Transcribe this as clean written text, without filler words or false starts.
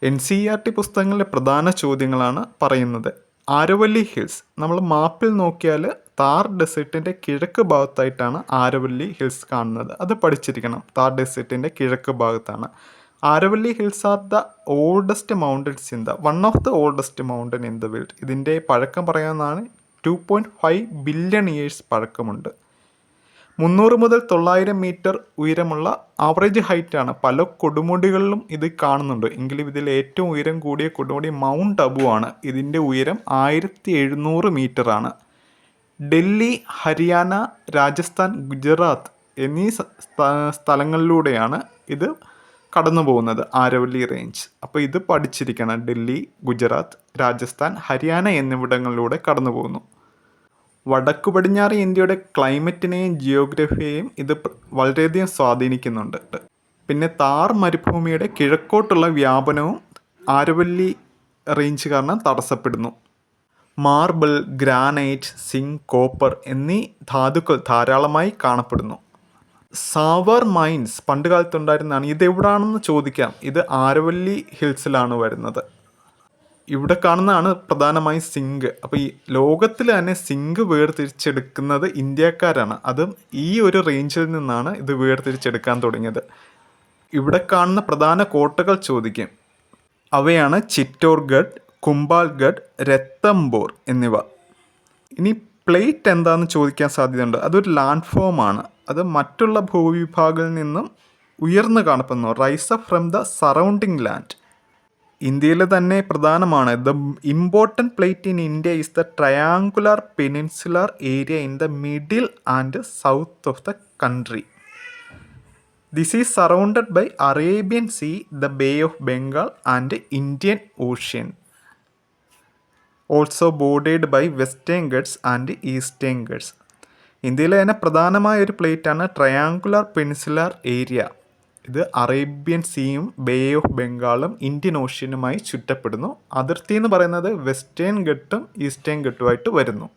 NCERT പുസ്തകങ്ങളിലെ പ്രധാന ചോദ്യങ്ങളാണ് പറയുന്നത്. ആരവല്ലി ഹിൽസ് നമ്മൾ മാപ്പിൽ നോക്കിയാൽ താർ ഡെസേർട്ടിൻ്റെ കിഴക്ക് ഭാഗത്തായിട്ടാണ് ആരവല്ലി ഹിൽസ് കാണുന്നത്. അത് പഠിച്ചിരിക്കണം. താർ ഡെസേർട്ടിൻ്റെ കിഴക്ക് ഭാഗത്താണ്. Aravalli hills are the oldest mountains in the one of the oldest mountain in the world. ഇതിൻ്റെ പഴക്കം പറയാവുന്നതാണ്. 2.5 ബില്യൺ ഇയേഴ്സ് പഴക്കമുണ്ട്. 300 മുതൽ 900 മീറ്റർ ഉയരമുള്ള ആവറേജ് ഹൈറ്റാണ്. പല കൊടുമുടികളിലും ഇത് കാണുന്നുണ്ട്. എങ്കിലും ഇതിൽ ഏറ്റവും ഉയരം കൂടിയ കൊടുമുടി മൗണ്ട് അബു ആണ്. ഇതിൻ്റെ ഉയരം 1700 മീറ്ററാണ്. ഡൽഹി, ഹരിയാന, രാജസ്ഥാൻ, ഗുജറാത്ത് എന്നീ സ്ഥലങ്ങളിലൂടെയാണ് ഇത് കടന്നു പോകുന്നത്, ആരവല്ലി റേഞ്ച്. അപ്പോൾ ഇത് പഠിച്ചിരിക്കണം. ഡൽഹി, ഗുജറാത്ത്, രാജസ്ഥാൻ, ഹരിയാന എന്നിവിടങ്ങളിലൂടെ കടന്നു പോകുന്നു. വടക്കു പടിഞ്ഞാറ് ഇന്ത്യയുടെ ക്ലൈമറ്റിനെയും ജിയോഗ്രഫിയെയും ഇത് വളരെയധികം സ്വാധീനിക്കുന്നുണ്ട്. പിന്നെ താർ മരുഭൂമിയുടെ കിഴക്കോട്ടുള്ള വ്യാപനവും ആരവല്ലി റേഞ്ച് കാരണം തടസ്സപ്പെടുന്നു. മാർബിൾ, ഗ്രാനൈറ്റ്, സിങ്ക്, കോപ്പർ എന്നീ ധാതുക്കൾ ധാരാളമായി കാണപ്പെടുന്നു. സാവർ മൈൻസ് പണ്ട് കാലത്തുണ്ടായിരുന്നതാണ്. ഇതെവിടാണെന്ന് ചോദിക്കാം. ഇത് ആരവല്ലി ഹിൽസിലാണ് വരുന്നത്. ഇവിടെ കാണുന്നതാണ് പ്രധാനമായും സിങ്ക്. അപ്പോൾ ഈ ലോകത്തിൽ തന്നെ സിങ്ക് വേർതിരിച്ചെടുക്കുന്നത് ഇന്ത്യക്കാരാണ്. അതും ഈ ഒരു റേഞ്ചിൽ നിന്നാണ് ഇത് വേർതിരിച്ചെടുക്കാൻ തുടങ്ങിയത്. ഇവിടെ കാണുന്ന പ്രധാന കോട്ടകൾ ചോദിക്കും. അവയാണ് ചിറ്റോർഗഡ്, കുംഭാൽഗഡ്, രത്തംബോർ എന്നിവ. ഇനി പ്ലേറ്റ് എന്താണെന്ന് ചോദിക്കാൻ സാധ്യതയുണ്ട്. അതൊരു ലാൻഡ് ഫോമാണ്. അത് മറ്റുള്ള ഭൂവിഭാഗങ്ങളിൽ നിന്നും ഉയർന്നു കാണപ്പെടുന്നു. Rise up from the surrounding land. ഇന്ത്യയിൽ തന്നെ പ്രധാനമാണ്. The important plate in India is the triangular peninsular area in the middle and south of the country. This is surrounded by Arabian sea, the bay of Bengal and Indian ocean. Also bordered by western Ghats and eastern Ghats. ഇന്ത്യയിലെ തന്നെ പ്രധാനമായ ഒരു പ്ലേറ്റാണ് triangular peninsular area. ഇത് Arabian സീയും bay of ബംഗാളും Indian ഓഷ്യനുമായി ചുറ്റപ്പെടുന്നു. അതിർത്തി എന്ന് പറയുന്നത് വെസ്റ്റേൺ ഗട്ടും ഈസ്റ്റേൺ ഗട്ടുമായിട്ട് വരുന്നു.